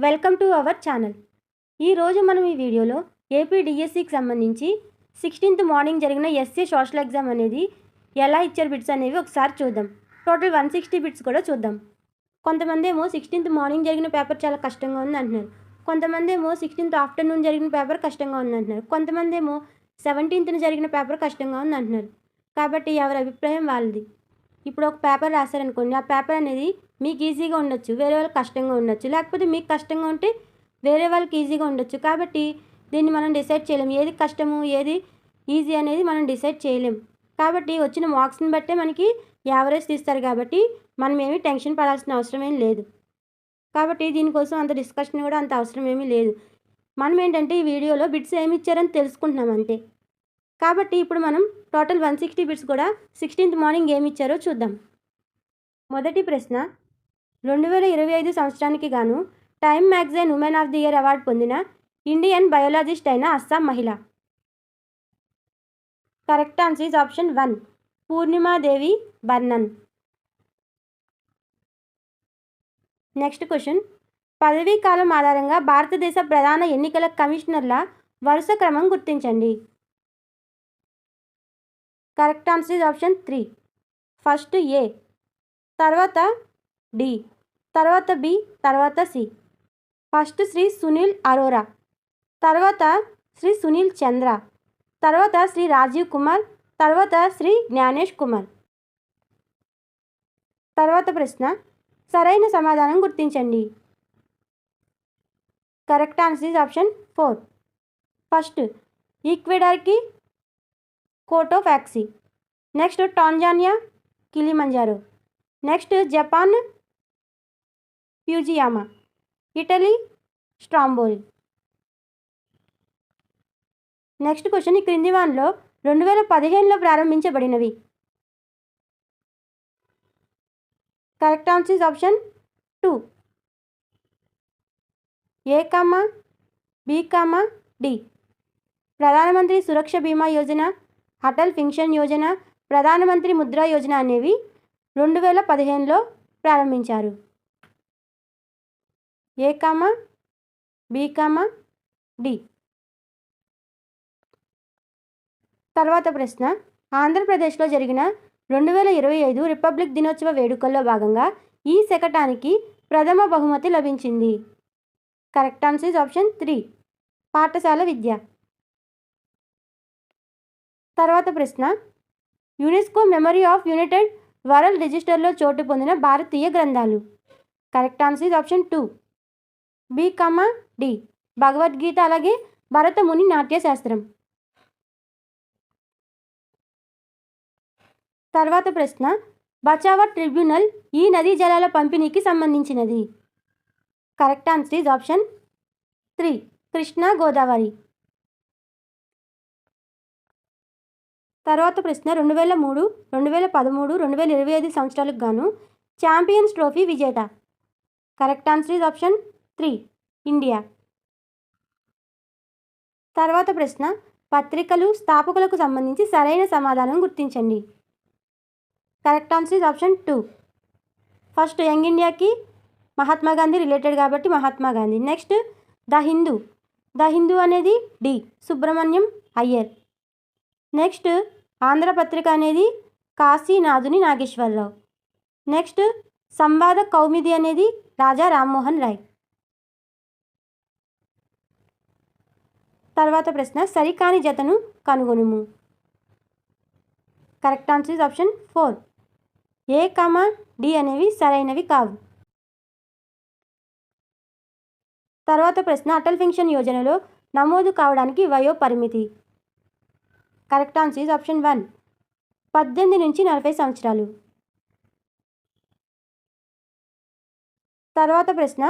Welcome to our channel. ఈరోజు మనం ఈ వీడియోలో ఏపీ డిఎస్సికి సంబంధించి 16th మార్నింగ్ జరిగిన ఎస్సీ సోషల్ ఎగ్జామ్ అనేది ఎలా ఇచ్చారు బిట్స్ అనేవి ఒకసారి చూద్దాం. టోటల్ 160 బిట్స్ కూడా చూద్దాం. కొంతమంది ఏమో 16th మార్నింగ్ జరిగిన పేపర్ చాలా కష్టంగా ఉంది అంటున్నారు. కొంతమంది ఏమో 16th ఆఫ్టర్నూన్ జరిగిన పేపర్ కష్టంగా ఉంది అంటున్నారు. కొంతమంది ఏమో 17th జరిగిన పేపర్ కష్టంగా ఉంది అంటున్నారు. కాబట్టి ఎవరి అభిప్రాయం వాళ్ళది. ఇప్పుడు ఒక పేపర్ రాశారనుకోండి, ఆ పేపర్ అనేది మీకు ఈజీగా ఉండొచ్చు, వేరే వాళ్ళకి కష్టంగా ఉండొచ్చు. లేకపోతే మీకు కష్టంగా ఉంటే వేరే వాళ్ళకి ఈజీగా ఉండొచ్చు. కాబట్టి దీన్ని మనం డిసైడ్ చేయలేం, ఏది కష్టము ఏది ఈజీ అనేది మనం డిసైడ్ చేయలేం. కాబట్టి వచ్చిన మార్క్స్ని బట్టే మనకి యావరేజ్ తీస్తారు. కాబట్టి మనం ఏమీ టెన్షన్ పడాల్సిన అవసరం ఏం లేదు. కాబట్టి దీనికోసం అంత డిస్కషన్ కూడా అంత అవసరం ఏమీ లేదు. మనం ఏంటంటే ఈ వీడియోలో బిట్స్ ఏమి ఇచ్చారని తెలుసుకుంటున్నాం అంతే. కాబట్టి ఇప్పుడు మనం టోటల్ 160 బిట్స్ కూడా 16th మార్నింగ్ ఏమి ఇచ్చారో చూద్దాం. మొదటి ప్రశ్న, 2025 సంవత్సరానికి గాను Time magazine women of the year award పొందిన ఇండియన్ బయోలాజిస్ట్ అయిన అస్సాం మహిళ. Correct answer is option 1, Purnima Devi Barman. Next question, పదవీ కాలం ఆధారంగా భారతదేశ ప్రధాన ఎన్నికల కమిషనర్ల వరుస క్రమం గుర్తించండి. Correct answer is option 3. First A, తర్వాత డి, తర్వాత బి, తర్వాత సి. ఫస్ట్ శ్రీ సునీల్ అరోరా, తర్వాత శ్రీ సునీల్ చంద్ర, తర్వాత శ్రీ రాజీవ్ కుమార్, తర్వాత శ్రీ జ్ఞానేష్ కుమార్. తర్వాత ప్రశ్న, సరైన సమాధానం గుర్తించండి. Correct answer is option 4. First ఈక్వెడార్కి Cotopaxi, next Tanzania Kilimanjaro, next Japan Fujiyama, Italy Stromboli. Next question, ఈ క్రింది వానిలో 2015లో ప్రారంభించబడినవి. Correct answer is option 2, A comma B comma D. Pradhan Mantri Suraksha బీమా యోజన, అటల్ పెన్షన్ యోజన, ప్రధానమంత్రి ముద్రా యోజన అనేవి 2015లో ప్రారంభించారు. ఏ కామా బి కామా డి. తర్వాత ప్రశ్న, ఆంధ్రప్రదేశ్లో జరిగిన 2025 రిపబ్లిక్ దినోత్సవ వేడుకల్లో భాగంగా ఈ శకటానికి ప్రథమ బహుమతి లభించింది. కరెక్ట్ ఆన్సర్ ఈజ్ ఆప్షన్ 3, పాఠశాల విద్య. తర్వాత ప్రశ్న, UNESCO memory of united world రిజిస్టర్లో చోటు పొందిన భారతీయ గ్రంథాలు. Correct answer is option 2, B comma D, Bhagavad Gita అలాగే భరతముని నాట్యశాస్త్రం. తర్వాత ప్రశ్న, బచావర్ ట్రిబ్యునల్ ఈ నదీ జలాల పంపిణీకి సంబంధించినది. Correct answer is option 3, Krishna Godavari. తర్వాత ప్రశ్న, 2003, 2013, 2025 సంవత్సరాలకు గాను ఛాంపియన్స్ ట్రోఫీ విజేత. Correct answer is option 3, India. తర్వాత ప్రశ్న, పత్రికలు స్థాపకులకు సంబంధించి సరైన సమాధానం గుర్తించండి. Correct answer is option 2. First young ఇండియాకి మహాత్మా గాంధీ రిలేటెడ్ కాబట్టి మహాత్మా గాంధీ. నెక్స్ట్ ద హిందూ అనేది డి, సుబ్రహ్మణ్యం అయ్యర్. నెక్స్ట్ ఆంధ్రపత్రిక అనేది కాశీనాథుని నాగేశ్వరరావు. నెక్స్ట్ సంవాద కౌముది అనేది రాజా రామ్మోహన్ రాయ్. తర్వాత ప్రశ్న, సరికాని జతను కనుగొనుము. Correct answer is option 4, A comma D అనేవి సరైనవి కావు. తర్వాత ప్రశ్న, అటల్ పెన్షన్ యోజనలో నమోదు కావడానికి వయో పరిమితి. కరెక్ట్ ఆన్సర్ ఈజ్ ఆప్షన్ 1, 18 నుంచి 40 సంవత్సరాలు. తర్వాత ప్రశ్న,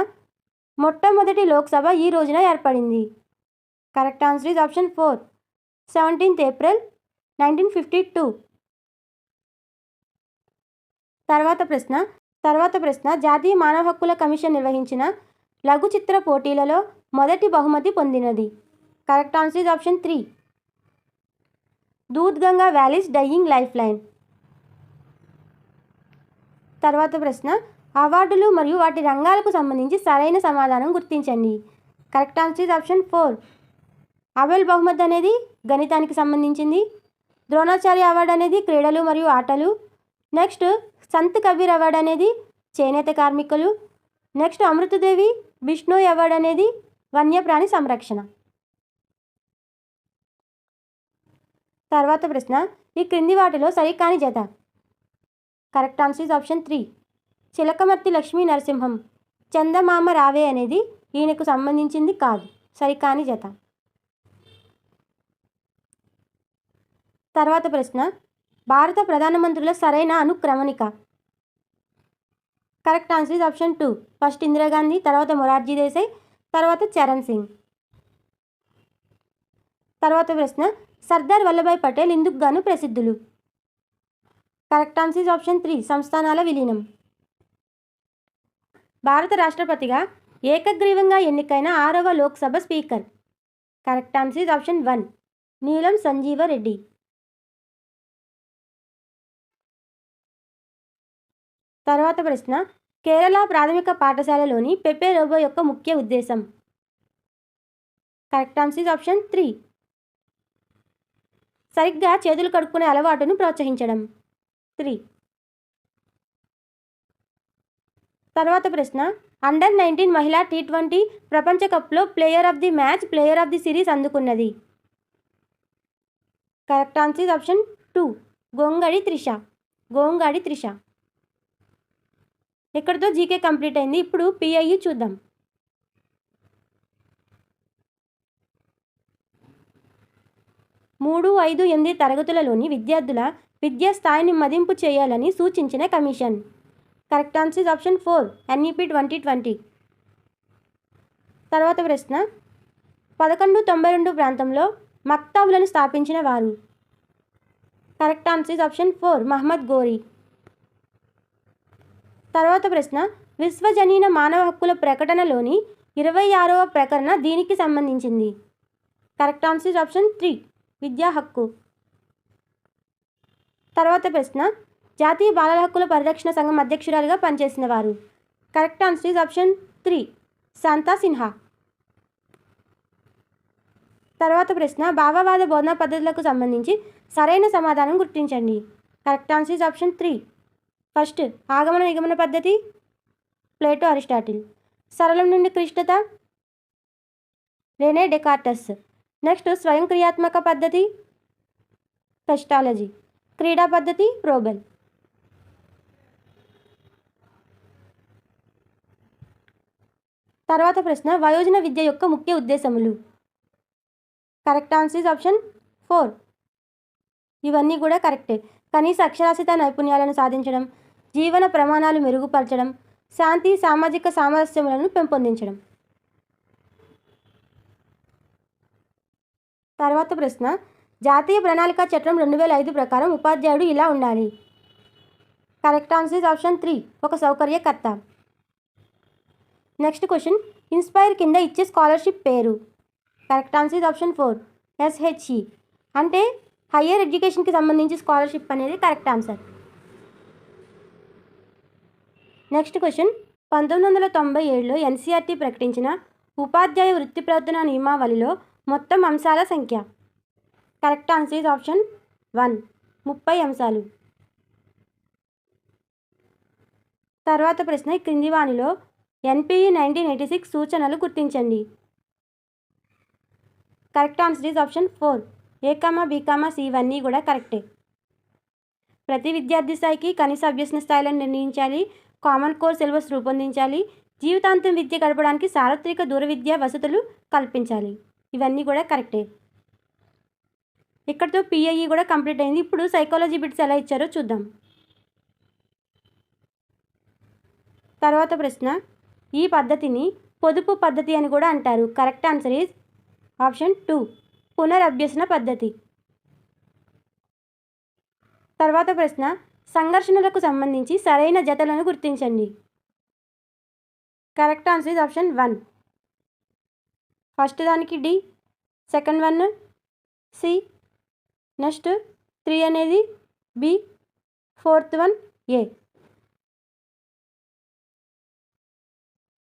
మొట్టమొదటి లోక్సభ ఈ రోజున ఏర్పడింది. Correct answer is option 4, 17th April 1952. తర్వాత ప్రశ్న, జాతీయ మానవ హక్కుల కమిషన్ నిర్వహించిన లఘు చిత్ర పోటీలలో మొదటి బహుమతి పొందినది. Correct answer is option 3, Doodh Ganga valleys dying lifeline. తర్వాత ప్రశ్న, అవార్డులు మరియు వాటి రంగాలకు సంబంధించి సరైన సమాధానం గుర్తించండి. Correct answer is option 4. Abel బహుమతి అనేది గణితానికి సంబంధించింది. ద్రోణాచార్య అవార్డు అనేది క్రీడలు మరియు ఆటలు. నెక్స్ట్ సంత్ కబీర్ అవార్డు అనేది చేనేత కార్మికులు. నెక్స్ట్ అమృతదేవి బిష్ణోయ్ అవార్డు అనేది వన్యప్రాణి సంరక్షణ. తర్వాత ప్రశ్న, ఈ క్రింది వాటిలో సరికాని జత. Correct answer is option 3. Chilakamarti Lakshmi Narasimham Chandamama Rave అనేది ఈయనకు సంబంధించింది కాదు, సరికాని జత. తర్వాత ప్రశ్న, భారత ప్రధానమంత్రుల సరైన అనుక్రమణిక. Correct answer is option 2. First Indira Gandhi, తర్వాత మొరార్జీ దేశాయ్, తర్వాత చరణ్ సింగ్. తర్వాత ప్రశ్న, సర్దార్ వల్లభాయ్ పటేల్ ఇందుకు గాను ప్రసిద్ధులు. Correct answer is option 3. సంస్థానాల విలీనం. భారత రాష్ట్రపతిగా ఏకగ్రీవంగా ఎన్నికైన 6వ Lok Sabha speaker. Correct answer is option 1. Neelam Sanjeeva Reddy. తర్వాత ప్రశ్న, కేరళ ప్రాథమిక పాఠశాలలోని పెప్పే రోబో యొక్క ముఖ్య ఉద్దేశం. Correct answer is option 3. సరిగ్గా చేతులు కడుక్కునే అలవాటును ప్రోత్సహించడం. 3. తర్వాత ప్రశ్న, అండర్-19 మహిళా T20 ప్రపంచ కప్లో player of the match, player of the series అందుకున్నది. Correct answer is option 2. Gongadi Trisha. ఇక్కడితో జీకే కంప్లీట్ అయింది. ఇప్పుడు PIU చూద్దాం. 3, 5, 8 తరగతులలోని విద్యార్థుల విద్యా స్థాయిని మదింపు చేయాలని సూచించిన commission. Correct answer is option 4. NEP 2020. తర్వాత ప్రశ్న, 1192 ప్రాంతంలో మక్తాబులను స్థాపించిన వారు. Correct answer is option 4. Muhammad Ghori. తర్వాత ప్రశ్న, విశ్వజనీన మానవ హక్కుల ప్రకటనలోని 26వ ప్రకరణ దీనికి సంబంధించింది. Correct answer is option 3. విద్యా హక్కు. తర్వాత ప్రశ్న, జాతీయ బాలల హక్కుల పరిరక్షణ సంఘం అధ్యక్షురాలుగా పనిచేసిన వారు. Correct answer is option 3. Shanta Sinha. తర్వాత ప్రశ్న, భావవాద బోధనా పద్ధతులకు సంబంధించి సరైన సమాధానం గుర్తించండి. Correct answer is option 3. First ఆగమన నిగమన పద్ధతి, ప్లేటో అరిస్టాటిల్. సరళం నుండి క్లిష్టత, రెనే డెకార్టస్. నెక్స్ట్ స్వయం క్రియాత్మక పద్ధతి, పెస్టాలజీ. క్రీడా పద్ధతి, ప్రోబెల్. తర్వాత ప్రశ్న, వయోజన విద్య యొక్క ముఖ్య ఉద్దేశములు. Correct answer is option 4. ఇవన్నీ కూడా కరెక్టే. కనీస అక్షరాస్యత నైపుణ్యాలను సాధించడం, జీవన ప్రమాణాలు మెరుగుపరచడం, శాంతి సామాజిక సామరస్యములను పెంపొందించడం. తర్వాత ప్రశ్న, జాతీయ ప్రణాళిక చట్టం 2005 ప్రకారం ఉపాధ్యాయుడు ఇలా ఉండాలి. Correct answer is option 3. ఒక సౌకర్యకర్త. నెక్స్ట్ క్వశ్చన్, ఇన్స్పైర్ కింద ఇచ్చే స్కాలర్షిప్ పేరు. Correct answer is option 4. SHE అంటే హయ్యర్ ఎడ్యుకేషన్కి సంబంధించి స్కాలర్షిప్ అనేది కరెక్ట్ ఆన్సర్. నెక్స్ట్ క్వశ్చన్, 1997లో NCERT ప్రకటించిన ఉపాధ్యాయ వృత్తి ప్రవర్తన నియమావళిలో మొత్తం అంశాల సంఖ్య. Correct answer is option 1. 30 అంశాలు. తర్వాత ప్రశ్న, క్రింది వానిలో NPE 1986 సూచనలు గుర్తించండి. Correct answer is option 4. A, B, C ఇవన్నీ కూడా కరెక్టే. ప్రతి విద్యార్థి స్థాయికి కనీస అభ్యసన స్థాయిలను నిర్ణయించాలి, కామన్ కోర్ సిలబస్ రూపొందించాలి, జీవితాంతం విద్య గడపడానికి సార్వత్రిక దూర విద్యా వసతులు కల్పించాలి. ఇవన్నీ కూడా కరెక్టే. ఇక్కడితో PIE కూడా కంప్లీట్ అయింది. ఇప్పుడు సైకాలజీ బిట్స్ ఎలా ఇచ్చారో చూద్దాం. తర్వాత ప్రశ్న, ఈ పద్ధతిని పొదుపు పద్ధతి అని కూడా అంటారు. Correct answer is option 2. పునరభ్యసన పద్ధతి. తర్వాత ప్రశ్న, సంఘర్షణలకు సంబంధించి సరైన జతలను గుర్తించండి. Correct answer is option 1. First దానికి D, సెకండ్ 1 C, నెక్స్ట్ 3 అనేది B, ఫోర్త్ 1 A.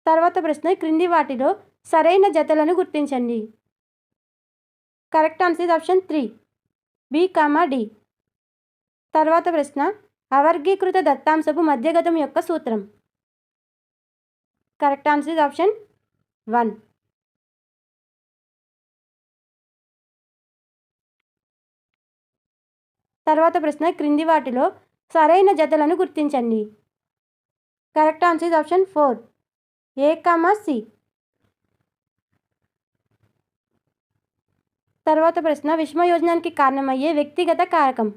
తర్వాత ప్రశ్న క్రింది వాటిలో సరైన జతలను గుర్తించండి. Correct answer is option 3 B, D. తర్వాత ప్రశ్న అవర్గీకృత దత్తాంశపు మధ్యగతం యొక్క సూత్రం. Correct answer is option 1. తర్వాత ప్రశ్న క్రింది వాటిలో సరైన జతలను గుర్తించండి. Correct answer is option 4 A, C. తర్వాత ప్రశ్న విషమయోజనానికి కారణమయ్యే వ్యక్తిగత కారకం.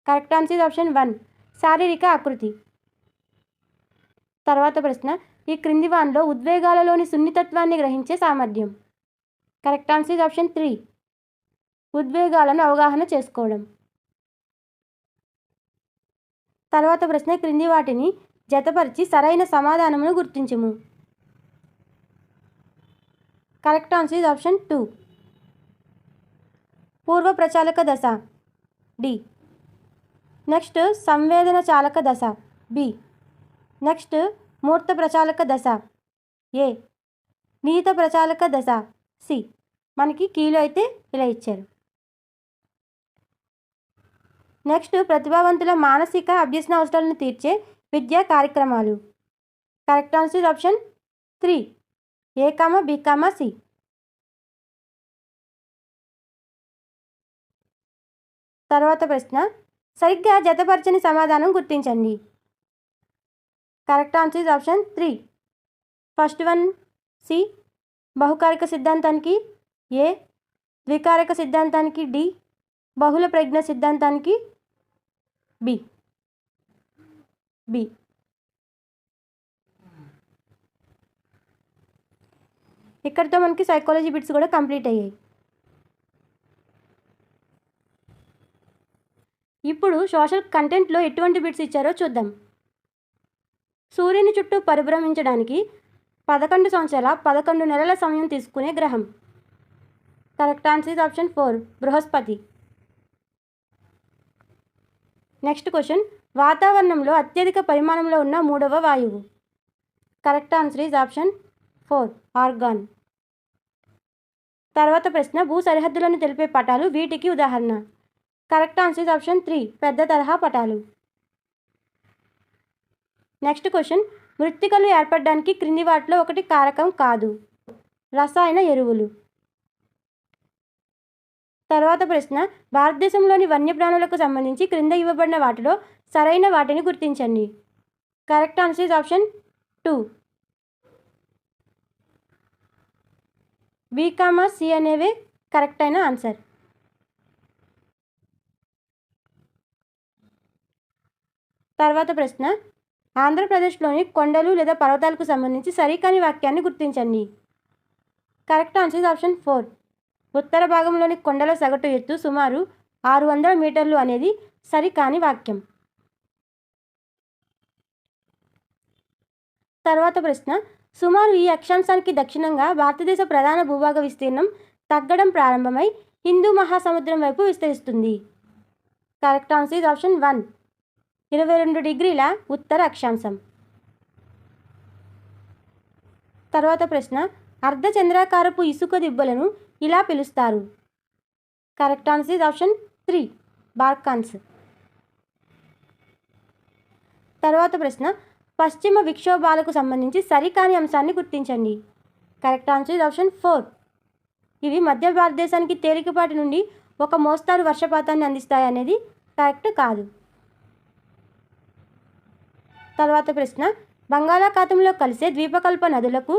కరెక్ట్ ఆన్సర్ ఇస్ ఆప్షన్ 1 శారీరక ఆకృతి. తర్వాత ప్రశ్న ఈ క్రింది వానిలో ఉద్వేగాలలోని సున్నితత్వాన్ని గ్రహించే సామర్థ్యం. కరెక్ట్ ఆన్సర్ ఇస్ ఆప్షన్ 3 ఉద్వేగాలను అవగాహన చేసుకోవడం. తర్వాత ప్రశ్న క్రింది వాటిని జతపరిచి సరైన సమాధానమును గుర్తించుము. కరెక్ట్ ఆన్సర్ ఇస్ ఆప్షన్ 2 పూర్వ ప్రచాలక దశ, డి. నెక్స్ట్ సంవేదన చాలక దశ, బి. నెక్స్ట్ మూర్త ప్రచాలక దశ, ఏ. నిహిత ప్రచాలక దశ, సి. మనకి కీలో అయితే ఇలా ఇచ్చారు. నెక్స్ట్ ప్రతిభావంతుల మానసిక అభ్యసన అవసరాలను తీర్చే విద్యా కార్యక్రమాలు. Correct answer option 3 A, B, C. తర్వాత ప్రశ్న సరిగ్గా జతపరచని సమాధానం గుర్తించండి. Correct answer is option 3 first one C, బహుకారక సిద్ధాంతానికి ఏ, ద్వికారక సిద్ధాంతానికి డి, బహుళ ప్రజ్ఞ సిద్ధాంతానికి బి. ఇక్కడితో మనకి సైకాలజీ బిట్స్ కూడా కంప్లీట్ అయ్యాయి. ఇప్పుడు సోషల్ కంటెంట్లో ఎటువంటి బిట్స్ ఇచ్చారో చూద్దాం. సూర్యుని చుట్టూ పరిభ్రమించడానికి 11 సంవత్సరాల 11 నెలల సమయం తీసుకునే గ్రహం. Correct answer is option 4 Brihaspati. Next question వాతావరణంలో అత్యధిక పరిమాణంలో ఉన్న మూడవ వాయువు. Correct answer is option 4 organ. తర్వాత ప్రశ్న భూ సరిహద్దులను తెలిపే పటాలు వీటికి ఉదాహరణ. కరెక్ట్ ఆన్సర్ ఇస్ ఆప్షన్ 3 పెద్ద తరహా పటాలు. నెక్స్ట్ క్వశ్చన్ మృత్తికలు ఏర్పడడానికి క్రింది వాటిలో ఒకటి కారకం కాదు. రసాయన ఎరువులు. తర్వాత ప్రశ్న భారతదేశంలోని వన్యప్రాణులకు సంబంధించి క్రింద ఇవ్వబడిన వాటిలో సరైన వాటిని గుర్తించండి. Correct answer is option 2 B, C అనేవే కరెక్ట్ అయిన ఆన్సర్. తర్వాత ప్రశ్న ఆంధ్రప్రదేశ్లోని కొండలు లేదా పర్వతాలకు సంబంధించి సరికాని వాక్యాన్ని గుర్తించండి. కరెక్ట్ ఆన్సర్ ఇస్ ఆప్షన్ 4 ఉత్తర భాగంలోని కొండల సగటు ఎత్తు సుమారు 600 మీటర్లు అనేది సరికాని వాక్యం. తర్వాత ప్రశ్న సుమారు ఈ అక్షాంశానికి దక్షిణంగా భారతదేశ ప్రధాన భూభాగ విస్తీర్ణం తగ్గడం ప్రారంభమై హిందూ మహాసముద్రం వైపు విస్తరిస్తుంది. కరెక్ట్ ఆన్సర్ ఇస్ ఆప్షన్ 1 22 డిగ్రీల ఉత్తర అక్షాంశం. తర్వాత ప్రశ్న అర్ధచంద్రాకారపు ఇసుక దిబ్బలను ఇలా పిలుస్తారు. Correct answer is option 3 బార్కాన్స్. తర్వాత ప్రశ్న పశ్చిమ విక్షోభాలకు సంబంధించి సరికాని అంశాన్ని గుర్తించండి. కరెక్ట్ ఆన్సర్ ఇస్ ఆప్షన్ 4 ఇవి మధ్య భారతదేశానికి తేలికపాటి నుండి ఒక మోస్తారు వర్షపాతాన్ని అందిస్తాయి అనేది కరెక్ట్ కాదు. తర్వాత ప్రశ్న బంగాళాఖాతంలో కలిసే ద్వీపకల్ప నదులకు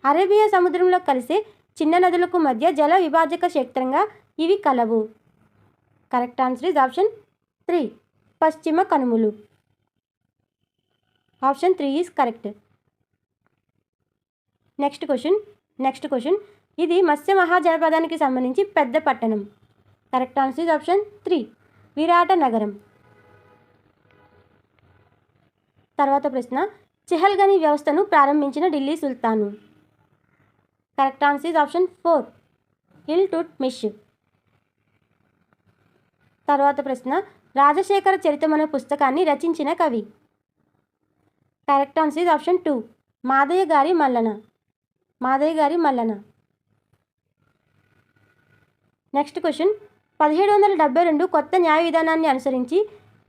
అరేబియా సముద్రంలో కలిసే చిన్న నదులకు మధ్య జల విభాజక క్షేత్రంగా ఇవి కలవు. కరెక్ట్ ఆన్సర్ ఇస్ ఆప్షన్ 3 పశ్చిమ కనుమలు. Option 3 is correct. Next question ఇది మత్స్య మహాజనపదానికి సంబంధించి పెద్ద పట్టణం. Correct answer is option 3 Virata Nagaram. తర్వాత ప్రశ్న చెహల్గనీ వ్యవస్థను ప్రారంభించిన ఢిల్లీ సుల్తాను. Correct answer is option 4 Iltutmish. తర్వాత ప్రశ్న రాజశేఖర చరితం అనే పుస్తకాన్ని రచించిన కవి. Correct answer is option 2 Madayya గారి మల్లన. మాదయ్య గారి మల్లన. నెక్స్ట్ క్వశ్చన్ 1772 కొత్త న్యాయ విధానాన్ని అనుసరించి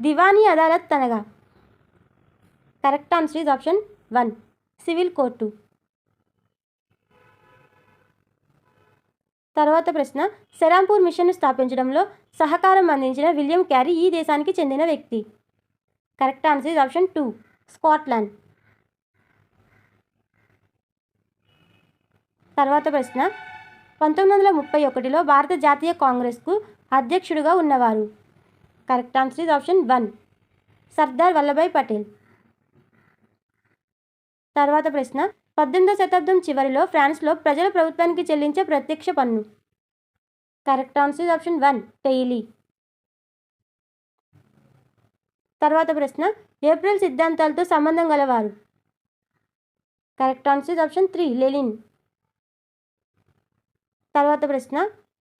దివానీ అదాలత్ అనగా. Correct answer is option 1 civil court. తర్వాత ప్రశ్న సెరాంపూర్ మిషన్ను స్థాపించడంలో సహకారం అందించిన విలియం క్యారీ ఈ దేశానికి చెందిన వ్యక్తి. Correct answer is option 2 Scotland. తర్వాత ప్రశ్న 1931లో భారత జాతీయ కాంగ్రెస్కు అధ్యక్షుడిగా ఉన్నవారు. Correct answer is option 1 Sardar Vallabhbhai Patel. తర్వాత ప్రశ్న 18వ శతాబ్దం చివరిలో ఫ్రాన్స్లో ప్రజల ప్రభుత్వానికి చెల్లించే ప్రత్యక్ష పన్ను. కరెక్ట్ ఆన్సర్ ఈజ్ ఆప్షన్ 1 టెయిలీ. తర్వాత ప్రశ్న ఏప్రిల్ సిద్ధాంతాలతో సంబంధం గలవారు. Correct answer is option 3 Lenin. తర్వాత ప్రశ్న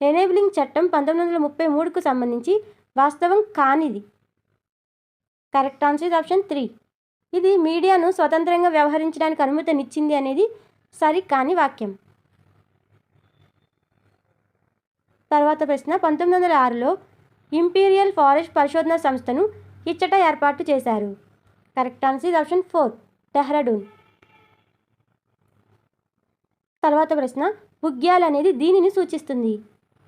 ఎనేబులింగ్ చట్టం 1933కు సంబంధించి వాస్తవం కానిది. కరెక్ట్ ఆన్సర్ ఈజ్ ఆప్షన్ 3 ఇది మీడియాను స్వతంత్రంగా వ్యవహరించడానికి అనుమతినిచ్చింది అనేది సరికాని వాక్యం. తర్వాత ప్రశ్న 1906లో ఇంపీరియల్ ఫారెస్ట్ పరిశోధన సంస్థను ఇచ్చట ఏర్పాటు చేశారు. Correct answer is option 4 Dehradun. తర్వాత ప్రశ్న బుగ్యాల్ అనేది దీనిని సూచిస్తుంది.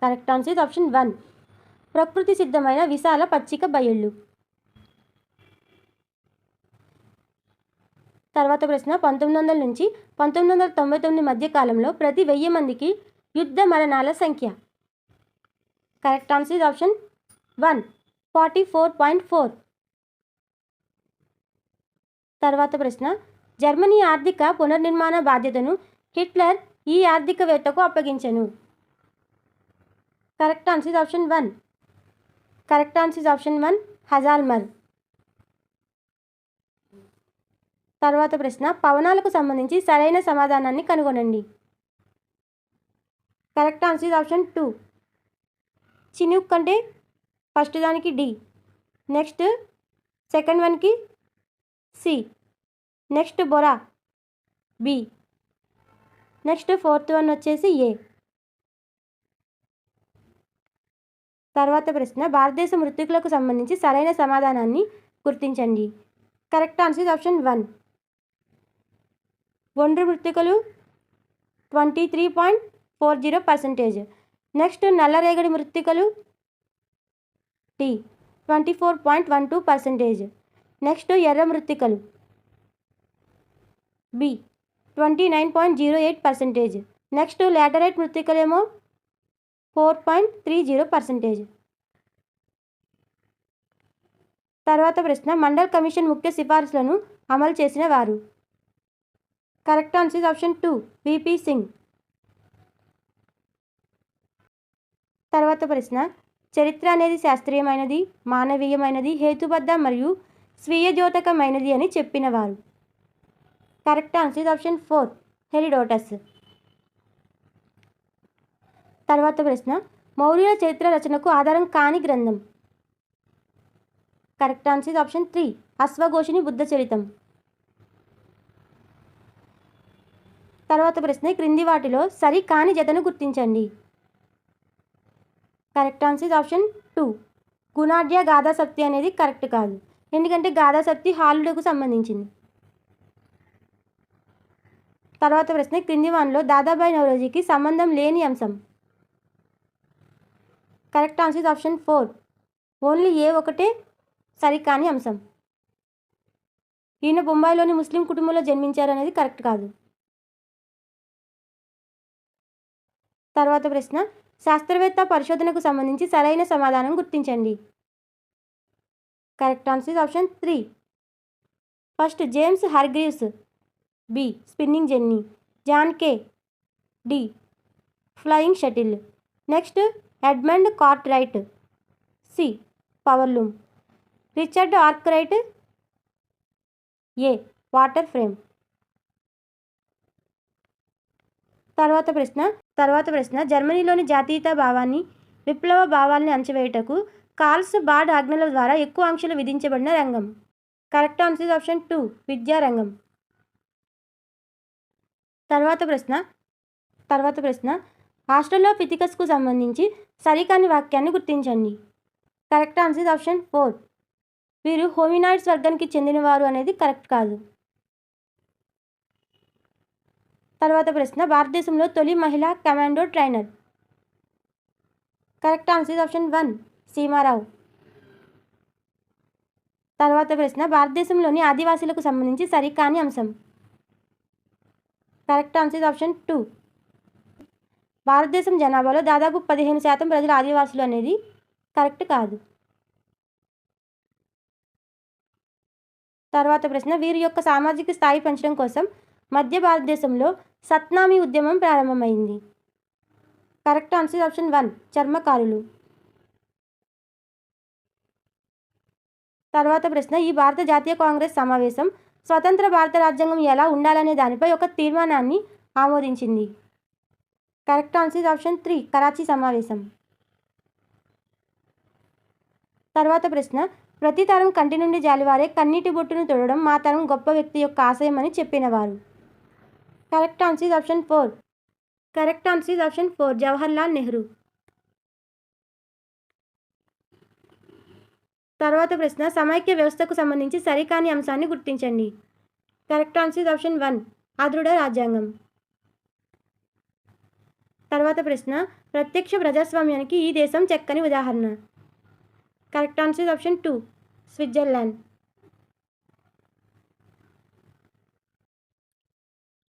కరెక్ట్ ఆన్సర్ ఈజ్ ఆప్షన్ 1 ప్రకృతి సిద్ధమైన విశాల పచ్చిక బయళ్ళు. తర్వాత ప్రశ్న 1900 నుంచి 1999 మధ్య కాలంలో ప్రతి 1000 మందికి యుద్ధ మరణాల సంఖ్య. Correct answer is option 1 44.4. తర్వాత ప్రశ్న జర్మనీ ఆర్థిక పునర్నిర్మాణ బాధ్యతను హిట్లర్ ఈ ఆర్థికవేత్తకు అప్పగించెను. Correct answer is option 1 correct answer is option 1 Hjalmar. తర్వాత ప్రశ్న పవనాలకు సంబంధించి సరైన సమాధానాన్ని కనుగొనండి. Correct answer is option 2 chinook అంటే ఫస్ట్ దానికి డి, నెక్స్ట్ సెకండ్ వన్కి C, next bora B, next fourth one వచ్చేసి ఏ. తర్వాత ప్రశ్న భారతదేశ మృత్తికలకు సంబంధించి సరైన సమాధానాన్ని గుర్తించండి. కరెక్ట్ ఆన్సర్ ఈజ్ ఆప్షన్ 1 ఒండ్రు మృత్తికలు 23.40%. నెక్స్ట్ నల్లరేగడి మృత్తికలు డి 24.12%. నెక్స్ట్ ఎర్ర మృత్తికలు బి 29.08%. నెక్స్ట్ లాటరైట్ మృత్తికలేమో 4.30%. తర్వాత ప్రశ్న మండల్ కమిషన్ ముఖ్య సిఫార్సులను అమలు చేసిన వారు. Correct answer is option 2 VP Singh. తర్వాత ప్రశ్న చరిత్ర అనేది శాస్త్రీయమైనది, మానవీయమైనది, హేతుబద్ధ మరియు స్వీయ ద్యోతకమైనది అని చెప్పినవారు. Correct answer is option 4 Herodotus. తర్వాత ప్రశ్న మౌర్యుల చరిత్ర రచనకు ఆధారం కాని గ్రంథం. కరెక్ట్ ఆన్సర్ ఈజ్ ఆప్షన్ 3 అశ్వఘోషిని బుద్ధ చరితం. తర్వాత ప్రశ్న క్రింది వాటిలో సరి కాని జతను గుర్తించండి. Correct answer is option 2 Gunadhya గాథాశక్తి అనేది కరెక్ట్ కాదు, ఎందుకంటే గాథాశక్తి హాలుడుకు సంబంధించింది. తర్వాత ప్రశ్న క్రింది వానిలో దాదాబాయి నౌరోజీకి సంబంధం లేని అంశం. Correct answer is option 4 only A ఒకటే సరికాని అంశం. ఈయన బొంబాయిలోని ముస్లిం కుటుంబంలో జన్మించారనేది కరెక్ట్ కాదు. తర్వాత ప్రశ్న శాస్త్రవేత్త పరిశోధనకు సంబంధించి సరైన సమాధానం గుర్తించండి. Correct answer is option 3 first James Hargreaves, B spinning jenny, John Kay, D flying shuttle, next Edmund Cartwright, C power loom, Richard Arkwright, A water frame. తర్వాత ప్రశ్న జర్మనీలోని జాతీయతా భావాన్ని, విప్లవ భావాల్ని అంచవేయుటకు కార్ల్స్ బాడ్ ఆజ్ఞల ద్వారా ఎక్కువ ఆంక్షలు విధించబడిన రంగం. కరెక్ట్ ఆన్సర్ ఆప్షన్ 2 విద్యారంగం. తర్వాత ప్రశ్న ఆస్ట్రలోపిథెకస్కు సంబంధించి సరికాని వాక్యాన్ని గుర్తించండి. Correct answer is option 4. వీరు హోమినాయిడ్స్ వర్గానికి చెందినవారు అనేది కరెక్ట్ కాదు. తర్వాత ప్రశ్న భారతదేశంలో తొలి మహిళా commando trainer. Correct answer is option 1 Seema Rao. తర్వాత ప్రశ్న భారతదేశంలోని ఆదివాసీలకు సంబంధించి సరికాని అంశం. Correct answer is option 2. భారతదేశం జనాభాలో దాదాపు 15% ప్రజలు ఆదివాసులు అనేది కరెక్ట్ కాదు. తర్వాత ప్రశ్న వీరి యొక్క సామాజిక స్థాయి పెంచడం కోసం మధ్య భారతదేశంలో సత్నామీ ఉద్యమం ప్రారంభమైంది. Correct answer option 1 చర్మకారులు. తర్వాత ప్రశ్న ఈ భారత జాతీయ కాంగ్రెస్ సమావేశం స్వతంత్ర భారత రాజ్యాంగం ఎలా ఉండాలనే దానిపై ఒక తీర్మానాన్ని ఆమోదించింది. కరెక్ట్ ఆన్సర్ ఆప్షన్ 3 కరాచీ సమావేశం. తర్వాత ప్రశ్న ప్రతి తరం కంటి నుండి జాలివారే కన్నీటి బొట్టును తొడడం మా తరం గొప్ప వ్యక్తి యొక్క ఆశయం అని చెప్పినవారు. Correct answer option 4. Correct answer option 4 Jawaharlal Nehru. తర్వాత ప్రశ్న సమైక్య వ్యవస్థకు సంబంధించి సరికాని అంశాన్ని గుర్తించండి. కరెక్ట్ ఆన్సర్ ఆప్షన్ 1 అదృఢ రాజ్యాంగం. తర్వాత ప్రశ్న ప్రత్యక్ష ప్రజాస్వామ్యానికి ఈ దేశం చక్కని ఉదాహరణ. Correct answer option 2 Switzerland.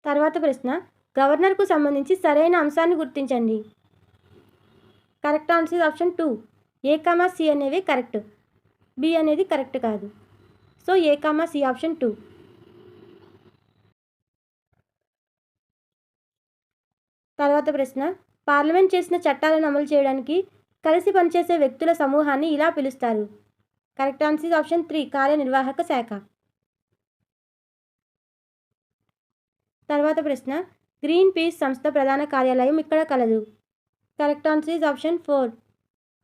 తర్వాత ప్రశ్న గవర్నర్కు సంబంధించి సరైన అంశాన్ని గుర్తించండి. Correct answer option 2 A, C అనేవి కరెక్ట్, B అనేది కరెక్ట్ కాదు. So A, C option 2. తర్వాత ప్రశ్న పార్లమెంట్ చేసిన చట్టాలను అమలు చేయడానికి కలిసి పనిచేసే వ్యక్తుల సమూహాన్ని ఇలా పిలుస్తారు. కరెక్ట్ ఆన్సర్ ఆప్షన్ 3 కార్యనిర్వాహక శాఖ. తర్వాత ప్రశ్న గ్రీన్ పీస్ సంస్థ ప్రధాన కార్యాలయం ఇక్కడ కలదు. Correct answer option 4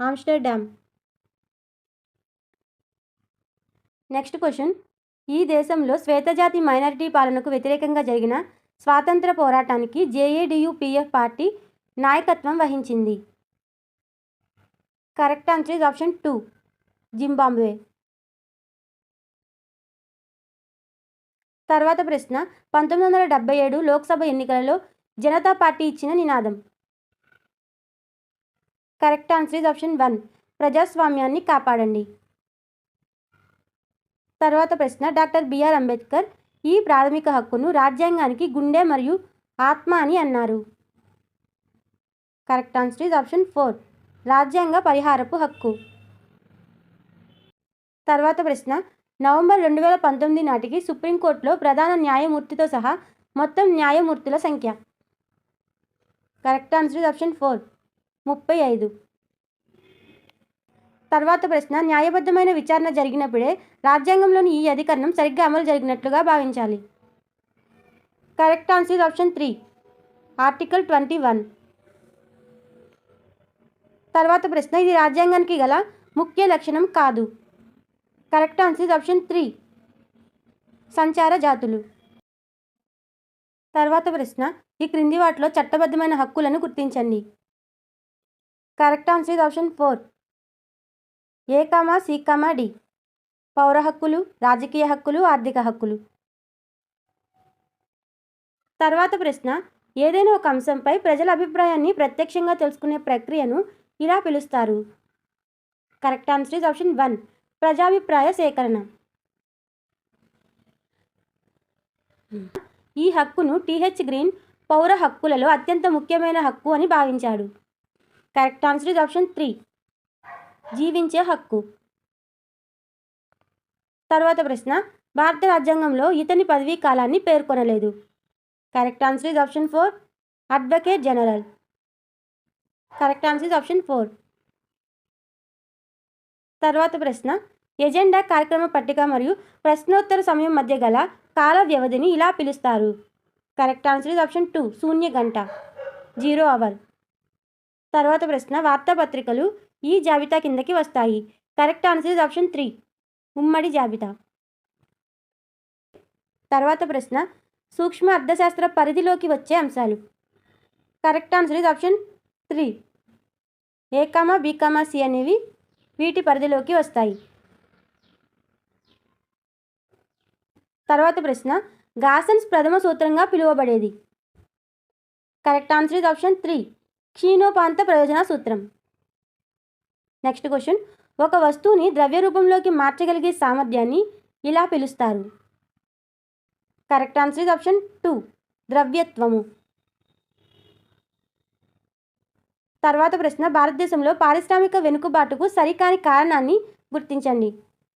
Amsterdam. Next question ఈ దేశంలో శ్వేతజాతి మైనారిటీ పాలనకు వ్యతిరేకంగా జరిగిన స్వాతంత్ర పోరాటానికి JADU-PF పార్టీ నాయకత్వం వహించింది. Correct answer option 2 Zimbabwe. తర్వాత ప్రశ్న 1977 లోక్సభ ఎన్నికలలో జనతా పార్టీ ఇచ్చిన నినాదం. కరెక్ట్ ఆన్సర్ ఆప్షన్ 1 ప్రజాస్వామ్యాన్ని కాపాడండి. తర్వాత ప్రశ్న డాక్టర్ బిఆర్ అంబేద్కర్ ఈ ప్రాథమిక హక్కును రాజ్యాంగానికి గుండె మరియు ఆత్మ అని అన్నారు. కరెక్ట్ ఆన్సర్ ఆప్షన్ 4 రాజ్యాంగ పరిహారపు హక్కు. తర్వాత ప్రశ్న నవంబర్ 2019 నాటికి సుప్రీంకోర్టులో ప్రధాన న్యాయమూర్తితో సహా మొత్తం న్యాయమూర్తుల సంఖ్య. Correct answer option 4 35. తర్వాత ప్రశ్న న్యాయబద్ధమైన విచారణ జరిగినప్పుడే రాజ్యాంగంలోని ఈ అధికరణం సరిగ్గా అమలు జరిగినట్లుగా భావించాలి. Correct answer option 3 article 21. తర్వాత ప్రశ్న ఇది రాజ్యాంగానికి గల ముఖ్య లక్షణం కాదు. కరెక్ట్ ఆన్సర్ ఆప్షన్ 3 సంచార జాతులు. తర్వాత ప్రశ్న ఈ క్రింది వాటిలో చట్టబద్ధమైన హక్కులను గుర్తించండి. Correct answer option 4 A, C, D పౌర హక్కులు, రాజకీయ హక్కులు, ఆర్థిక హక్కులు. తర్వాత ప్రశ్న ఏదైనా ఒక అంశంపై ప్రజల అభిప్రాయాన్ని ప్రత్యక్షంగా తెలుసుకునే ప్రక్రియను ఇలా పిలుస్తారు. కరెక్ట్ ఆన్సర్ ఆప్షన్ 1 ప్రజాభిప్రాయ సేకరణ. ఈ హక్కును TH గ్రీన్ పౌర హక్కులలో అత్యంత ముఖ్యమైన హక్కు అని భావించాడు. కరెక్ట్ ఆన్సర్ ఆప్షన్ 3 జీవించే హక్కు. తర్వాత ప్రశ్న భారత రాజ్యాంగంలో ఇతని పదవీ కాలాన్ని పేర్కొనలేదు. Correct answer option 4 advocate general. Correct answer option 4. తర్వాత ప్రశ్న ఎజెండా కార్యక్రమ పట్టిక మరియు ప్రశ్నోత్తర సమయం మధ్య గల కాల వ్యవధిని ఇలా పిలుస్తారు. కరెక్ట్ ఆన్సర్ ఆప్షన్ 2 శూన్య గంట 0 అవర్. తర్వాత ప్రశ్న వార్తాపత్రికలు ఈ జాబితా కిందకి వస్తాయి. కరెక్ట్ ఆన్సర్ ఆప్షన్ 3 ఉమ్మడి జాబితా. తర్వాత ప్రశ్న సూక్ష్మ అర్థశాస్త్ర పరిధిలోకి వచ్చే అంశాలు. Correct answer is option 3. A, B, C అనేవి వీటి పరిధిలోకి వస్తాయి. తర్వాత ప్రశ్న, గాసన్స్ ప్రథమ సూత్రంగా పిలువబడేది. Correct answer is option 3. క్షీణోపాంత ప్రయోజన సూత్రం. నెక్స్ట్ క్వశ్చన్, ఒక వస్తువుని ద్రవ్య రూపంలోకి మార్చగలిగే సామర్థ్యాన్ని ఇలా పిలుస్తారు. Correct answer is option 2. ద్రవ్యత్వము. తర్వాత ప్రశ్న, భారతదేశంలో పారిశ్రామిక వెనుకబాటుకు సరికాని కారణాన్ని గుర్తించండి.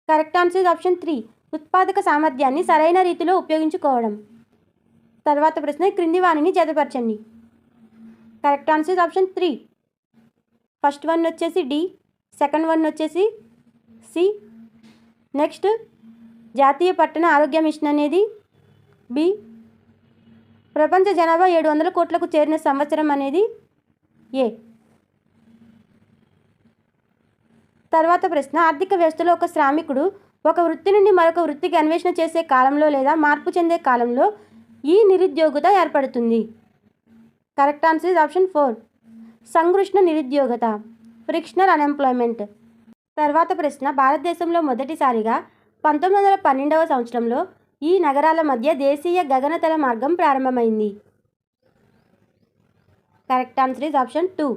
Correct answer is option 3. ఉత్పాదక సామర్థ్యాన్ని సరైన రీతిలో ఉపయోగించుకోవడం. తర్వాత ప్రశ్న, క్రింది వాణిని జతపరచండి. Correct answer is option 3. First one వచ్చేసి డి, సెకండ్ వన్ వచ్చేసి సి. నెక్స్ట్ జాతీయ పట్టణ ఆరోగ్య మిషన్ అనేది బి. ప్రపంచ జనాభా 700 కోట్లకు చేరిన సంవత్సరం అనేది ఏ. తర్వాత ప్రశ్న, ఆర్థిక వ్యవస్థలో ఒక శ్రామికుడు ఒక వృత్తి నుండి మరొక వృత్తికి అన్వేషణ చేసే కాలంలో లేదా మార్పు చెందే కాలంలో ఈ నిరుద్యోగత ఏర్పడుతుంది. Correct answer is option 4. సంఘృష్ణ నిరుద్యోగత, ఫ్రిక్షనల్ అన్ఎంప్లాయ్మెంట్. తర్వాత ప్రశ్న, భారతదేశంలో మొదటిసారిగా 1912వ సంవత్సరంలో ఈ నగరాల మధ్య దేశీయ గగనతల మార్గం ప్రారంభమైంది. Correct answer is option 2.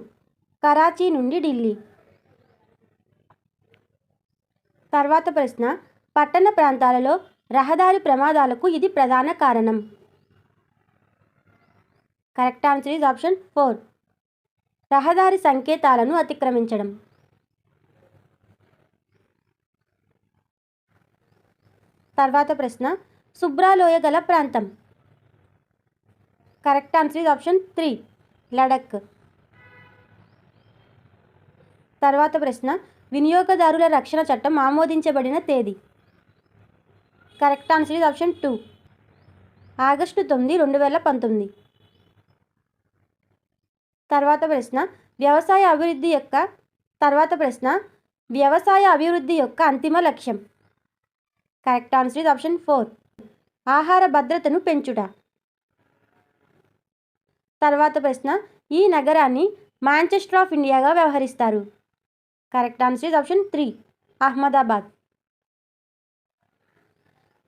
Karachi నుండి ఢిల్లీ. తర్వాత ప్రశ్న, పట్టణ ప్రాంతాలలో రహదారి ప్రమాదాలకు ఇది ప్రధాన కారణం. Correct answer is option 4. రహదారి సంకేతాలను అతిక్రమించడం. తర్వాత ప్రశ్న, సుబ్రాలోయ గల ప్రాంతం. Correct answer is option 3. Ladakh. తర్వాత ప్రశ్న, వినియోగదారుల రక్షణ చట్టం ఆమోదించబడిన తేదీ. Correct answer is option 2. August 9, 2019. తర్వాత ప్రశ్న, వ్యవసాయ అభివృద్ధి యొక్క అంతిమ లక్ష్యం. Correct answer is option 4. ఆహార భద్రతను పెంచుట. తర్వాత ప్రశ్న, ఈ నగరాన్ని మాంచెస్టర్ ఆఫ్ ఇండియాగా వ్యవహరిస్తారు. Correct answer is option 3. Ahmedabad.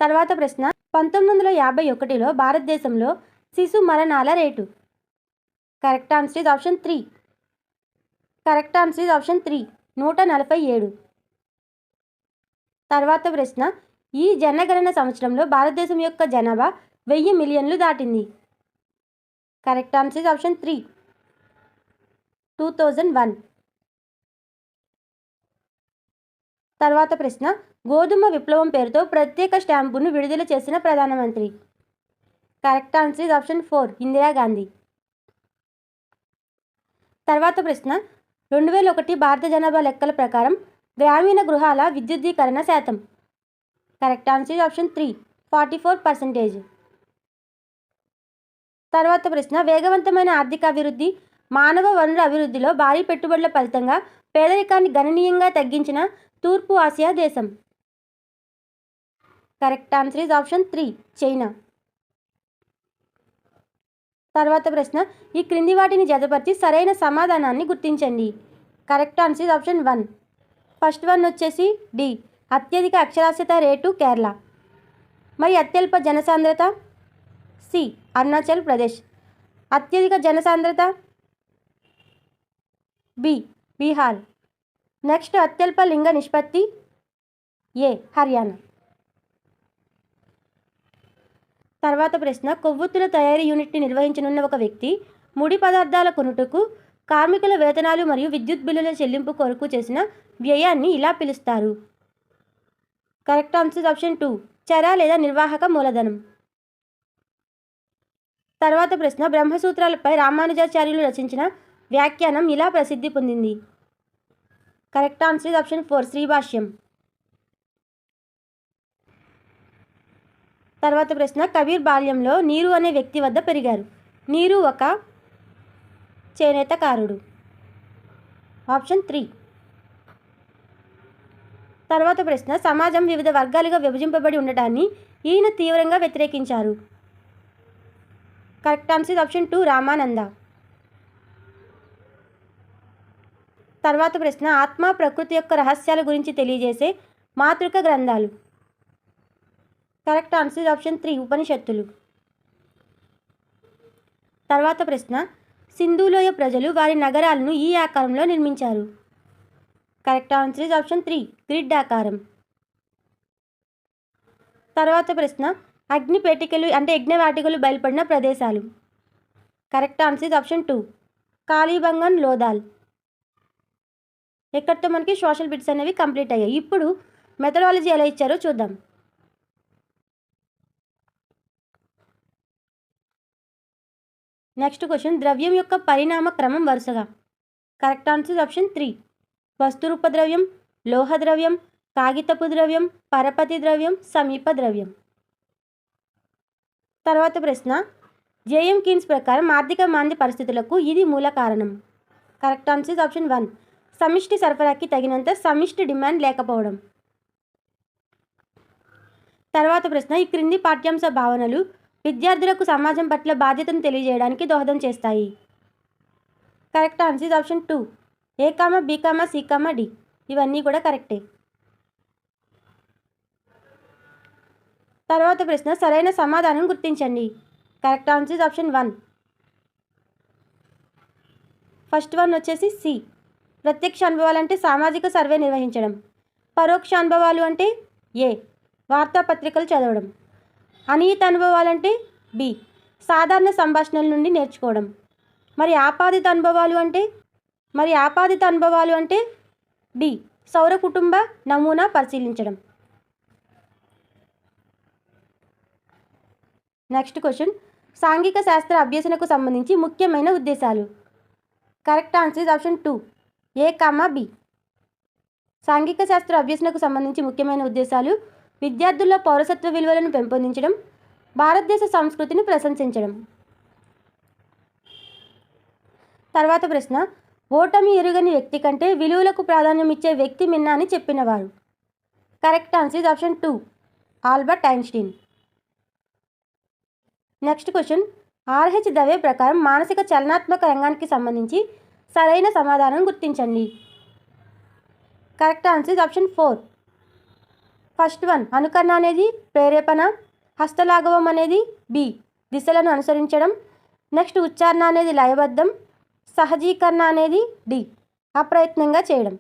తర్వాత ప్రశ్న, 1951లో భారతదేశంలో శిశు మరణాల rate. Correct answer is option 3. Correct answer is option 3. 147. తర్వాత ప్రశ్న, ఈ జనగణన సంవత్సరంలో భారతదేశం యొక్క జనాభా 1000 మిలియన్లు దాటింది. Correct answer is option 3. 2001. తర్వాత ప్రశ్న, గోధుమ విప్లవం పేరుతో ప్రత్యేక స్టాంపును విడుదల చేసిన ప్రధానమంత్రి. Correct answer is option 4. Indira Gandhi. తర్వాత ప్రశ్న, 2001 భారత జనాభా లెక్కల ప్రకారం గ్రామీణ గృహాల విద్యుద్దీకరణ శాతం. Correct answer is option 3. 44%. తర్వాత ప్రశ్న, వేగవంతమైన ఆర్థికాభివృద్ధి మానవ వనరుల అభివృద్ధిలో భారీ పెట్టుబడుల ఫలితంగా పేదరికాన్ని గణనీయంగా తగ్గించిన తూర్పు ఆసియా దేశం. Correct answer is option 3. China. తర్వాత ప్రశ్న, ఈ క్రింది వాటిని జతపరిచి సరైన సమాధానాన్ని గుర్తించండి. Correct answer is option 1. First one వచ్చేసి డి, అత్యధిక అక్షరాస్యత రేటు కేరళ. మరి అత్యల్ప జనసాంద్రత సి, అరుణాచల్ ప్రదేశ్. అత్యధిక జనసాంద్రత బి, బీహార్. నెక్స్ట్ అత్యల్ప లింగ నిష్పత్తి ఏ, హర్యానా. తర్వాత ప్రశ్న, కొవ్వొత్తుల తయారీ యూనిట్ని నిర్వహించనున్న ఒక వ్యక్తి ముడి పదార్థాల కొనుటకు కార్మికుల వేతనాలు మరియు విద్యుత్ బిల్లుల చెల్లింపు కొరకు చేసిన వ్యయాన్ని ఇలా పిలుస్తారు. Correct answer option 2. చర లేదా నిర్వాహక మూలధనం. తర్వాత ప్రశ్న, బ్రహ్మసూత్రాలపై రామానుజాచార్యులు రచించిన వ్యాఖ్యానం ఇలా ప్రసిద్ధి పొందింది. Correct answer option 4. శ్రీభాష్యం. తర్వాత ప్రశ్న, కబీర్ బాల్యంలో నీరు అనే వ్యక్తి వద్ద పెరిగారు. నీరు ఒక చేనేతకారుడు. ఆప్షన్ 3. తర్వాత ప్రశ్న, సమాజం వివిధ వర్గాలుగా విభజింపబడి ఉండటాన్ని ఈయన తీవ్రంగా వ్యతిరేకించారు. Correct answer option 2 Ramananda. తర్వాత ప్రశ్న ఆత్మ ప్రకృతి యొక్క రహస్యాల గురించి తెలియజేసే మాతృక గ్రంథాలు. కరెక్ట్ ఆన్సర్ ఆప్షన్ 3 ఉపనిషత్తులు. తర్వాత ప్రశ్న సింధులోయ ప్రజలు వారి నగరాలను ఈ ఆకారంలో నిర్మించారు. కరెక్ట్ ఆన్సర్ ఆప్షన్ 3 గ్రిడ్ ఆకారం. తర్వాత ప్రశ్న అగ్ని పేటికలు అంటే యజ్ఞవాటికలు బయలుపడిన ప్రదేశాలు. Correct answer option 2 Kalibangan, Lothal. ఇక్కడితో మనకి సోషల్ బిట్స్ అనేవి కంప్లీట్ అయ్యాయి. ఇప్పుడు మెథడాలజీ ఎలా ఇచ్చారో చూద్దాం. నెక్స్ట్ క్వశ్చన్ ద్రవ్యం యొక్క పరిణామ క్రమం వరుసగా. కరెక్ట్ ఆన్సర్ ఆప్షన్ 3 వస్తురూప ద్రవ్యం, లోహ ద్రవ్యం, కాగితపు ద్రవ్యం, పరపతి ద్రవ్యం, సమీప ద్రవ్యం. తర్వాత ప్రశ్న జేఎం కీన్స్ ప్రకారం ఆర్థిక మాంద్య పరిస్థితులకు ఇది మూల కారణం. కరెక్ట్ ఆన్సర్ ఆప్షన్ 1 సమిష్టి సరఫరాకి తగినంత సమిష్టి డిమాండ్ లేకపోవడం. తర్వాత ప్రశ్న ఈ క్రింది పాఠ్యాంశ భావనలు విద్యార్థులకు సమాజం పట్ల బాధ్యతను తెలియజేయడానికి దోహదం చేస్తాయి. Correct answer option 2 A, B, C, D. ఇవన్నీ కూడా కరెక్టే. తర్వాత ప్రశ్న సరైన సమాధానం గుర్తించండి. Correct answer option 1 first one వచ్చేసి సి. ప్రత్యక్ష అనుభవాలు అంటే సామాజిక సర్వే నిర్వహించడం. పరోక్ష అనుభవాలు అంటే ఏ వార్తాపత్రికలు చదవడం. అనియత అనుభవాలు అంటే బి సాధారణ సంభాషణల నుండి నేర్చుకోవడం. మరి ఆపాదిత అనుభవాలు అంటే డి సౌర కుటుంబ నమూనా పరిశీలించడం. నెక్స్ట్ క్వశ్చన్ సాంఘిక శాస్త్ర అభ్యసనకు సంబంధించి ముఖ్యమైన ఉద్దేశాలు. Correct answer option 2 A, B. సాంఘిక శాస్త్ర అభ్యసనకు సంబంధించి ముఖ్యమైన ఉద్దేశాలు విద్యార్థుల్లో పౌరసత్వ విలువలను పెంపొందించడం, భారతదేశ సంస్కృతిని ప్రశంసించడం. తర్వాత ప్రశ్న ఓటమి ఎరుగని వ్యక్తి కంటే విలువలకు ప్రాధాన్యం ఇచ్చే వ్యక్తి మిన్న అని చెప్పినవారు. Correct answer option 2 Albert Einstein. Next question RH Dave ప్రకారం మానసిక చలనాత్మక రంగానికి సంబంధించి సరైన సమాధానం గుర్తించండి. Correct answer option 4 first one అనుకరణ అనేది ప్రేరేపణ, హస్తలాఘవం అనేది బి దిశలను అనుసరించడం, నెక్స్ట్ ఉచ్చారణ అనేది లయబద్ధం, సహజీకరణ అనేది డి అప్రయత్నంగా చేయడం.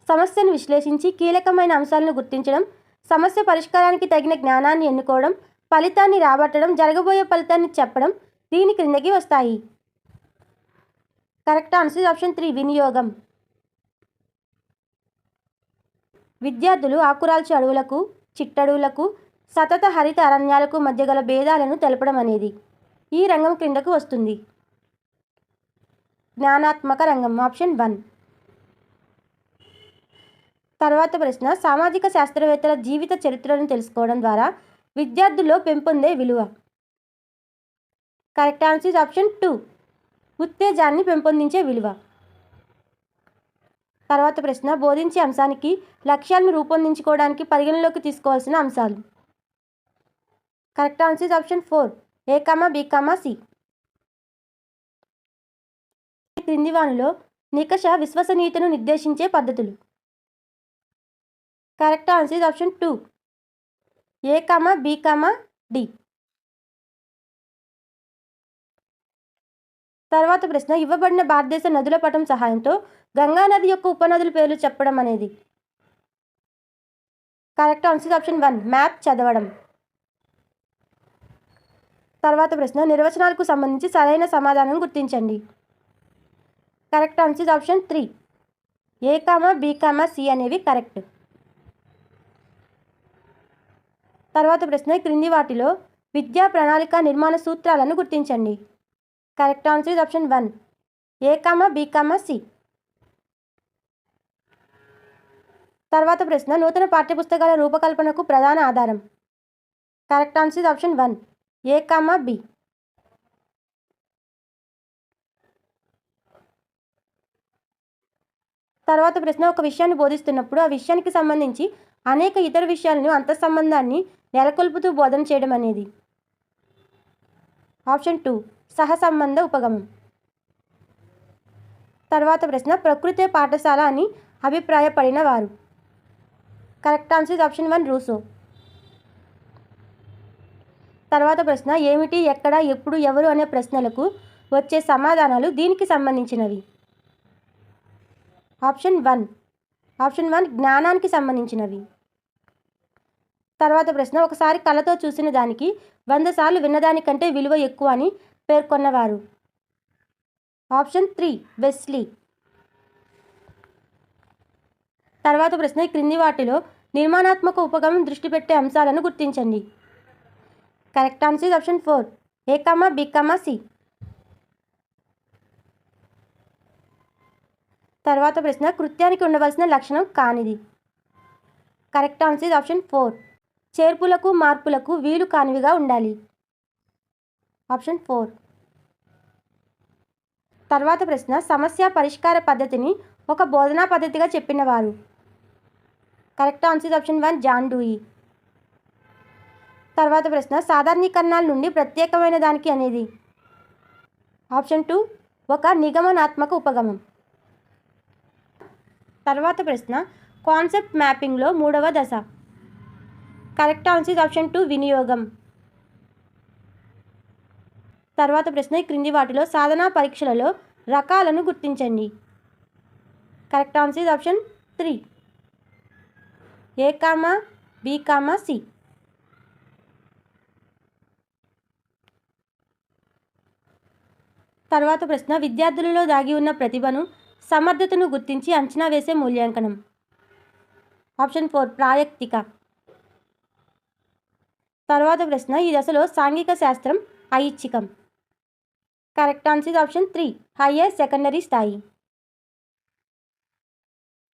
సమస్యను విశ్లేషించి కీలకమైన అంశాలను గుర్తించడం, సమస్య పరిష్కారానికి తగిన జ్ఞానాన్ని ఎన్నుకోవడం, ఫలితాన్ని రాబట్టడం, జరగబోయే ఫలితాన్ని చెప్పడం దీని క్రిందకి వస్తాయి. కరెక్ట్ ఆన్సర్ ఆప్షన్ 3 వినియోగం. విద్యార్థులు ఆకురాల్చే అడవులకు, చిట్టడవులకు, సతత హరిత అరణ్యాలకు మధ్య గల భేదాలను తెలపడం అనేది ఈ రంగం క్రిందకు వస్తుంది. జ్ఞానాత్మక రంగం ఆప్షన్ 1. తర్వాత ప్రశ్న సామాజిక శాస్త్రవేత్తల జీవిత చరిత్రను తెలుసుకోవడం ద్వారా విద్యార్థుల్లో పెంపొందే విలువ. కరెక్ట్ ఆన్సర్ ఆప్షన్ 2 ఉత్తేజాన్ని పెంపొందించే విలువ. తర్వాత ప్రశ్న బోధించే అంశానికి లక్ష్యాలను రూపొందించుకోవడానికి పరిగణలోకి తీసుకోవాల్సిన అంశాలు. Correct answer option 4 A, B, C. క్రింది వానిలో నికష విశ్వసనీయతను నిర్దేశించే పద్ధతులు. Correct answer option 2 A, B, D. తర్వాత ప్రశ్న ఇవ్వబడిన భారతదేశ నదుల పటం సహాయంతో గంగా నది యొక్క ఉపనదుల పేర్లు చెప్పడం అనేది. కరెక్ట్ ఆన్సర్ ఆప్షన్ 1 మ్యాప్ చదవడం. తర్వాత ప్రశ్న నిర్వచనాలకు సంబంధించి సరైన సమాధానం గుర్తించండి. Correct answer option 3 A, B, C అనేవి కరెక్ట్. తర్వాత ప్రశ్న క్రింది వాటిలో విద్యా ప్రణాళిక నిర్మాణ సూత్రాలను గుర్తించండి. Correct answer option 1 A, B, C. తర్వాత ప్రశ్న నూతన పాఠ్యపుస్తకాల రూపకల్పనకు ప్రధాన ఆధారం. Correct answer option 1 A, B. తర్వాత ప్రశ్న ఒక విషయాన్ని బోధిస్తున్నప్పుడు ఆ విషయానికి సంబంధించి అనేక ఇతర విషయాలను అంతఃసంబంధాన్ని నెలకొల్పుతూ బోధన చేయడం అనేది. ఆప్షన్ 2 సహసంబంధ ఉపగమం. తర్వాత ప్రశ్న ప్రకృతే పాఠశాల అని అభిప్రాయపడిన వారు. Correct answer is option 1 Russo. తర్వాత ప్రశ్న ఏమిటి, ఎక్కడ, ఎప్పుడు, ఎవరు అనే ప్రశ్నలకు వచ్చే సమాధానాలు దీనికి సంబంధించినవి. ఆప్షన్ 1 జ్ఞానానికి సంబంధించినవి. తర్వాత ప్రశ్న ఒకసారి కళ్ళతో చూసిన దానికి 100 సార్లు విన్నదానికంటే విలువ ఎక్కువ అని పేర్కొన్నవారు. Option 3 Wesley. తర్వాత ప్రశ్న ఈ క్రింది వాటిలో నిర్మాణాత్మక ఉపగమం దృష్టి పెట్టే అంశాలను గుర్తించండి. Correct answer is option 4 A, B, C. తర్వాత ప్రశ్న కృత్యానికి ఉండవలసిన లక్షణం కానిది. కరెక్ట్ ఆన్సర్ ఇస్ ఆప్షన్ 4 చేర్పులకు మార్పులకు వీలు కానివిగా ఉండాలి. ఆప్షన్ 4. తర్వాత ప్రశ్న సమస్య పరిష్కార పద్ధతిని ఒక బోధనా పద్ధతిగా చెప్పినవారు. Correct answer is option 1 John Dewey. తర్వాత ప్రశ్న సాధారణీకరణాల నుండి ప్రత్యేకమైన దానికి అనేది. ఆప్షన్ 2 ఒక నిగమనాత్మక ఉపగమం. తర్వాత ప్రశ్న కాన్సెప్ట్ మ్యాపింగ్లో 3వ దశ. కరెక్ట్ ఆన్సర్ ఇస్ ఆప్షన్ 2 వినియోగం. తర్వాత ప్రశ్న ఈ క్రింది వాటిలో సాధనా పరీక్షలలో రకాలను గుర్తించండి. Correct answer is option 3 A, B, C. తర్వాత ప్రశ్న విద్యార్థులలో దాగి ఉన్న ప్రతిభను సమర్థతను గుర్తించి అంచనా వేసే మూల్యాంకనం. ఆప్షన్ 4 ప్రాయక్తిక. తర్వాత ప్రశ్న ఈ దశలో సాంఘిక శాస్త్రం ఐచ్ఛికం. Correct answer is option 3 higher secondary స్థాయి.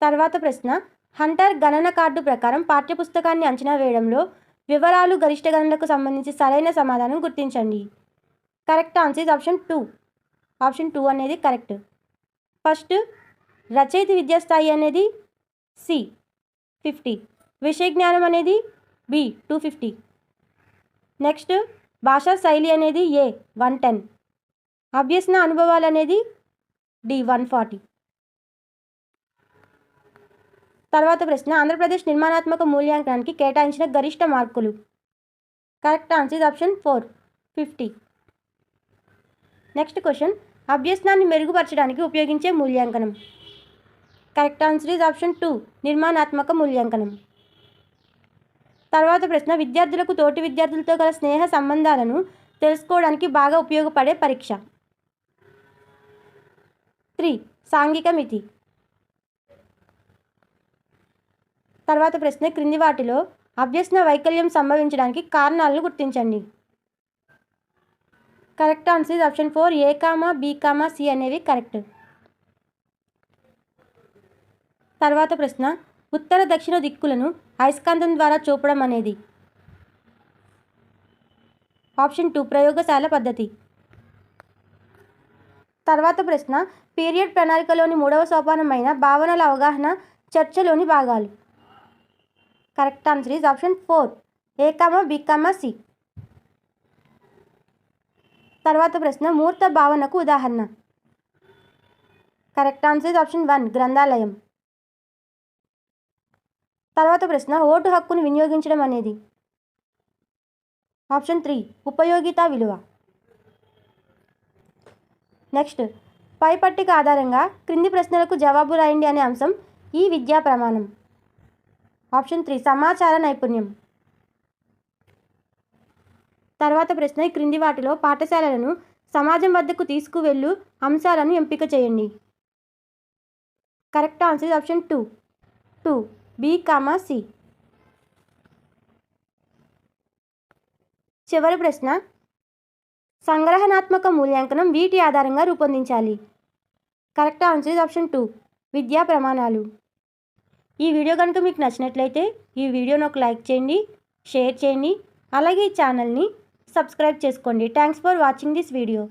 తర్వాత ప్రశ్న హంటర్ గణన కార్డు ప్రకారం పాఠ్యపుస్తకాన్ని అంచనా వేయడంలో వివరాలు గరిష్ట గణనలకు సంబంధించి సరైన సమాధానం గుర్తించండి. Correct answer is option 2. Option 2 అనేది కరెక్ట్. ఫస్ట్ రచయిత విద్యాస్థాయి అనేది C 50, విషయ జ్ఞానం అనేది B 250, నెక్స్ట్ భాషా శైలి అనేది A 110, అభ్యసన అనుభవాలు అనేది D 140. తర్వాత ప్రశ్న ఆంధ్రప్రదేశ్ నిర్మాణాత్మక మూల్యాంకనానికి కేటాయించిన గరిష్ట మార్కులు. Correct answer is option 4 50. Next question అభ్యసనాన్ని మెరుగుపరచడానికి ఉపయోగించే మూల్యాంకనం. కరెక్ట్ ఆన్సర్ ఇస్ ఆప్షన్ 2 నిర్మాణాత్మక మూల్యాంకనం. తర్వాత ప్రశ్న విద్యార్థులకు తోటి విద్యార్థులతో గల స్నేహ సంబంధాలను తెలుసుకోవడానికి బాగా ఉపయోగపడే పరీక్ష. 3 సాంఘిక మితి. తర్వాత ప్రశ్న క్రింది వాటిలో అభ్యసన వైకల్యం సంభవించడానికి కారణాలను గుర్తించండి. Correct answer is option 4 A, B, C అనేవి కరెక్ట్. తర్వాత ప్రశ్న ఉత్తర దక్షిణ దిక్కులను అయస్కాంతం ద్వారా చూపడం అనేది. ఆప్షన్ 2 ప్రయోగశాల పద్ధతి. తర్వాత ప్రశ్న పీరియడ్ ప్రణాళికలోని 3వ సోపానమైన భావనల అవగాహన చర్చలోని భాగాలు. Correct answer is option 4 A, B, C. తర్వాత ప్రశ్న మూర్త భావనకు ఉదాహరణ. కరెక్ట్ ఆన్సర్ ఇస్ ఆప్షన్ 1 గ్రంథాలయం. తర్వాత ప్రశ్న ఓటు హక్కును వినియోగించడం అనేది. ఆప్షన్ 3 ఉపయోగిత విలువ. నెక్స్ట్ పై పట్టిక ఆధారంగా క్రింది ప్రశ్నలకు జవాబు రాయండి అనే అంశం ఈ విద్యా ప్రమాణం. ఆప్షన్ 3 సమాచార నైపుణ్యం. తర్వాత ప్రశ్న ఈ క్రింది వాటిలో పాఠశాలలను సమాజం వద్దకు తీసుకువెళ్ళు అంశాలను ఎంపిక చేయండి. Correct answer is option 2 B, C. చివరి ప్రశ్న సంగ్రహణాత్మక మూల్యాంకనం వీటి ఆధారంగా రూపొందించాలి. కరెక్ట్ ఆన్సర్ ఇస్ ఆప్షన్ 2 విద్యా ప్రమాణాలు. ఈ వీడియో కనుక మీకు నచ్చినట్లయితే ఈ వీడియోను ఒక లైక్ చేయండి, షేర్ చేయండి, అలాగే ఈ ఛానల్ని సబ్స్క్రైబ్ చేసుకోండి. Thanks for watching this video.